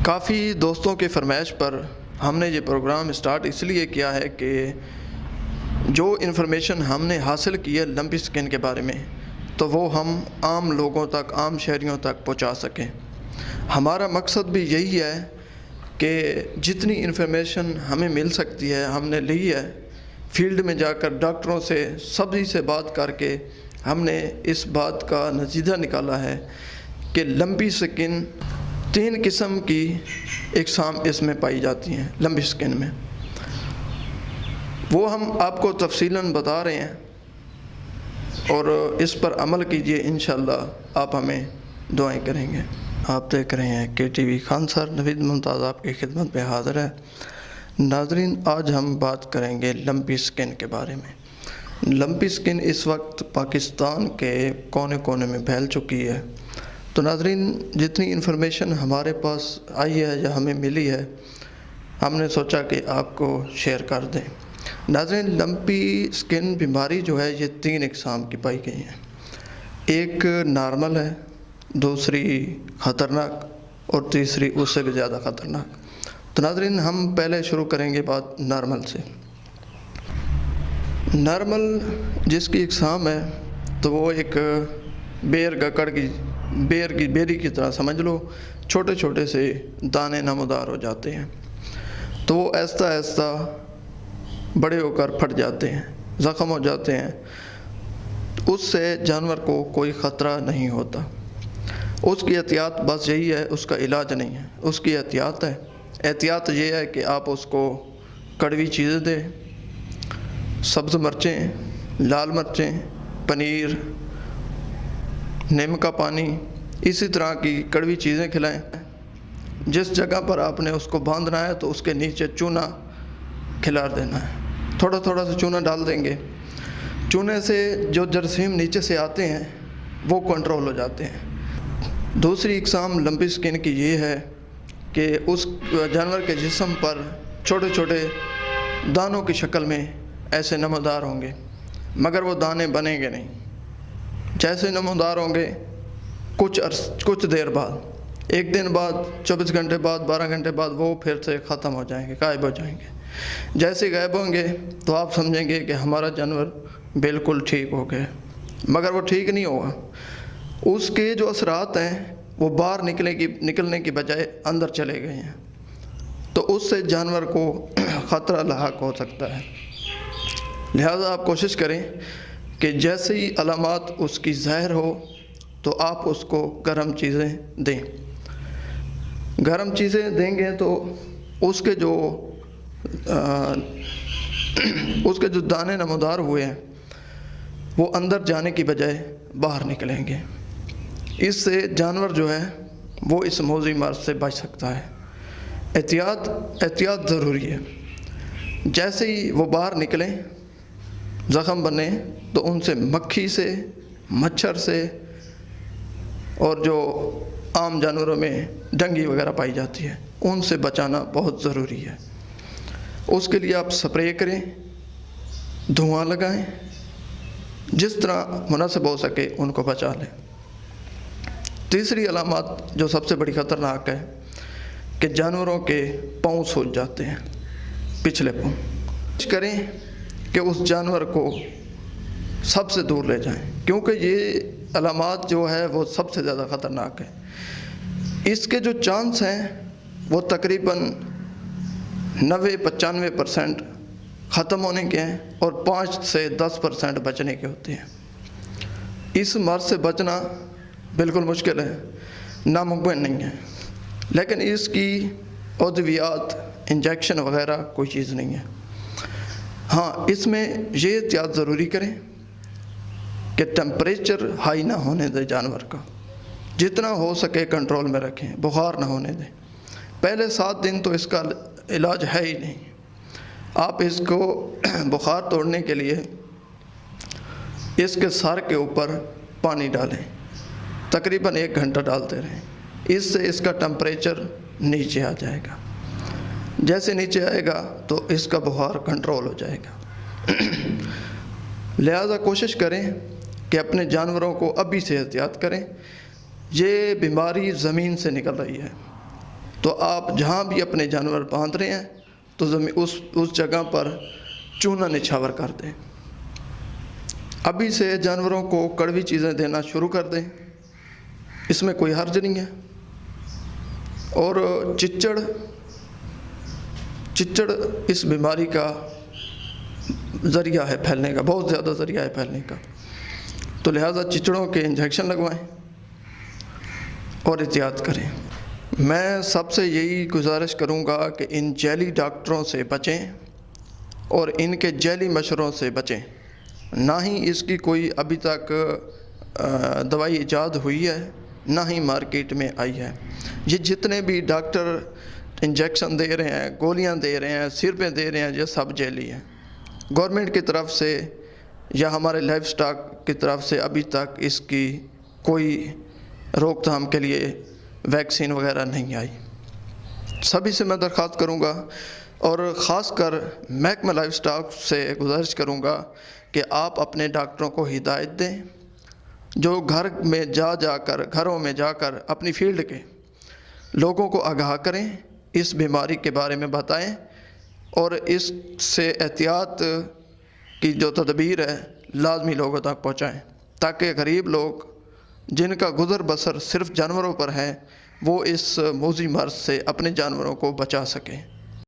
کافی دوستوں کے فرمائش پر ہم نے یہ پروگرام اسٹارٹ اس لیے کیا ہے کہ جو انفارمیشن ہم نے حاصل کی ہے لمپی سکن کے بارے میں تو وہ ہم عام لوگوں تک، عام شہریوں تک پہنچا سکیں۔ ہمارا مقصد بھی یہی ہے کہ جتنی انفارمیشن ہمیں مل سکتی ہے ہم نے لی ہے، فیلڈ میں جا کر ڈاکٹروں سے سبھی سے بات کر کے ہم نے اس بات کا نتیجہ نکالا ہے کہ لمپی سکن 3 قسم کی اقسام اس میں پائی جاتی ہیں لمپی سکن میں، وہ ہم آپ کو تفصیلاً بتا رہے ہیں اور اس پر عمل کیجئے، انشاءاللہ آپ ہمیں دعائیں کریں گے۔ آپ دیکھ رہے ہیں کے ٹی وی خان سر، نوید ممتاز آپ کی خدمت میں حاضر ہے۔ ناظرین، آج ہم بات کریں گے لمپی سکن کے بارے میں۔ لمپی سکن اس وقت پاکستان کے کونے کونے میں پھیل چکی ہے، تو ناظرین جتنی انفارمیشن ہمارے پاس آئی ہے یا ہمیں ملی ہے ہم نے سوچا کہ آپ کو شیئر کر دیں۔ ناظرین، لمپی سکن بیماری جو ہے یہ 3 اقسام کی پائی گئی ہیں، ایک نارمل ہے، دوسری خطرناک اور تیسری اس سے بھی زیادہ خطرناک۔ تو ناظرین ہم پہلے شروع کریں گے بات نارمل سے۔ نارمل جس کی اقسام ہے تو وہ ایک بیری کی طرح سمجھ لو، چھوٹے چھوٹے سے دانے نمودار ہو جاتے ہیں، تو وہ آہستہ آہستہ بڑے ہو کر پھٹ جاتے ہیں، زخم ہو جاتے ہیں، اس سے جانور کو کوئی خطرہ نہیں ہوتا۔ اس کی احتیاط بس یہی ہے، اس کا علاج نہیں ہے، اس کی احتیاط ہے۔ احتیاط یہ ہے کہ آپ اس کو کڑوی چیزیں دیں، سبز مرچیں، لال مرچیں، پنیر، نیم کا پانی، اسی طرح کی کڑوی چیزیں کھلائیں۔ جس جگہ پر آپ نے اس کو باندھنا ہے تو اس کے نیچے چونا کھلا دینا ہے، تھوڑا تھوڑا سا چونا ڈال دیں گے، چونے سے جو جراثیم نیچے سے آتے ہیں وہ کنٹرول ہو جاتے ہیں۔ دوسری اقسام لمپی سکن کی یہ ہے کہ اس جانور کے جسم پر چھوٹے چھوٹے دانوں کی شکل میں ایسے نمودار ہوں گے، مگر وہ دانے بنیں گے نہیں۔ جیسے نمودار ہوں گے کچھ دیر بعد، 1 دن بعد، 24 گھنٹے بعد، 12 گھنٹے بعد وہ پھر سے ختم ہو جائیں گے، غائب ہو جائیں گے۔ جیسے غائب ہوں گے تو آپ سمجھیں گے کہ ہمارا جانور بالکل ٹھیک ہو گیا، مگر وہ ٹھیک نہیں ہوگا۔ اس کے جو اثرات ہیں وہ باہر نکلنے کی بجائے اندر چلے گئے ہیں، تو اس سے جانور کو خطرہ لاحق ہو سکتا ہے۔ لہذا آپ کوشش کریں کہ جیسے ہی علامات اس کی ظاہر ہو تو آپ اس کو گرم چیزیں دیں۔ گرم چیزیں دیں گے تو اس کے جو دانے نمودار ہوئے ہیں وہ اندر جانے کی بجائے باہر نکلیں گے۔ اس سے جانور جو ہے وہ اس موذی مرض سے بچ سکتا ہے۔ احتیاط ضروری ہے۔ جیسے ہی وہ باہر نکلیں، زخم بنے، تو ان سے مکھی سے، مچھر سے اور جو عام جانوروں میں ڈنگی وغیرہ پائی جاتی ہے ان سے بچانا بہت ضروری ہے۔ اس کے لیے آپ سپرے کریں، دھواں لگائیں، جس طرح مناسب ہو سکے ان کو بچا لیں۔ تیسری علامات جو سب سے بڑی خطرناک ہے کہ جانوروں کے پاؤں سوج جاتے ہیں، پچھلے پاؤں۔ کوشش کریں کہ اس جانور کو سب سے دور لے جائیں، کیونکہ یہ علامات جو ہے وہ سب سے زیادہ خطرناک ہے۔ اس کے جو چانس ہیں وہ تقریباً 90-95% ختم ہونے کے ہیں اور 5 سے 10% بچنے کے ہوتے ہیں۔ اس مرض سے بچنا بالکل مشکل ہے، ناممکن نہیں ہے، لیکن اس کی ادویات، انجیکشن وغیرہ کوئی چیز نہیں ہے۔ ہاں، اس میں یہ احتیاط ضروری کریں کہ ٹمپریچر ہائی نہ ہونے دیں، جانور کا جتنا ہو سکے کنٹرول میں رکھیں، بخار نہ ہونے دیں۔ پہلے 7 دن تو اس کا علاج ہے ہی نہیں۔ آپ اس کو بخار توڑنے کے لیے اس کے سر کے اوپر پانی ڈالیں، تقریباً 1 گھنٹہ ڈالتے رہیں، اس سے اس کا ٹمپریچر نیچے آ جائے گا۔ جیسے نیچے آئے گا تو اس کا بخار کنٹرول ہو جائے گا۔ لہذا کوشش کریں کہ اپنے جانوروں کو ابھی سے احتیاط کریں۔ یہ بیماری زمین سے نکل رہی ہے، تو آپ جہاں بھی اپنے جانور باندھ رہے ہیں تو اس جگہ پر چونا نچھاور کر دیں۔ ابھی سے جانوروں کو کڑوی چیزیں دینا شروع کر دیں، اس میں کوئی حرج نہیں ہے۔ اور چچڑ اس بیماری کا ذریعہ ہے پھیلنے کا، بہت زیادہ ذریعہ ہے پھیلنے کا، تو لہٰذا چچڑوں کے انجیکشن لگوائیں اور احتیاط کریں۔ میں سب سے یہی گزارش کروں گا کہ ان جعلی ڈاکٹروں سے بچیں اور ان کے جعلی مشوروں سے بچیں۔ نہ ہی اس کی کوئی ابھی تک دوائی ایجاد ہوئی ہے، نہ ہی مارکیٹ میں آئی ہے۔ یہ جتنے بھی ڈاکٹر انجیکشن دے رہے ہیں، گولیاں دے رہے ہیں، سرپیں دے رہے ہیں، یہ سب جعلی ہیں۔ گورنمنٹ کی طرف سے یا ہمارے لائف سٹاک کی طرف سے ابھی تک اس کی کوئی روک تھام کے لیے ویکسین وغیرہ نہیں آئی۔ سبھی سے میں درخواست کروں گا اور خاص کر محکمہ لائف سٹاک سے گزارش کروں گا کہ آپ اپنے ڈاکٹروں کو ہدایت دیں، جو گھروں میں جا کر اپنی فیلڈ کے لوگوں کو آگاہ کریں، اس بیماری کے بارے میں بتائیں اور اس سے احتیاط کی جو تدبیر ہے لازمی لوگوں تک پہنچائیں، تاکہ غریب لوگ جن کا گزر بسر صرف جانوروں پر ہے وہ اس موذی مرض سے اپنے جانوروں کو بچا سکیں۔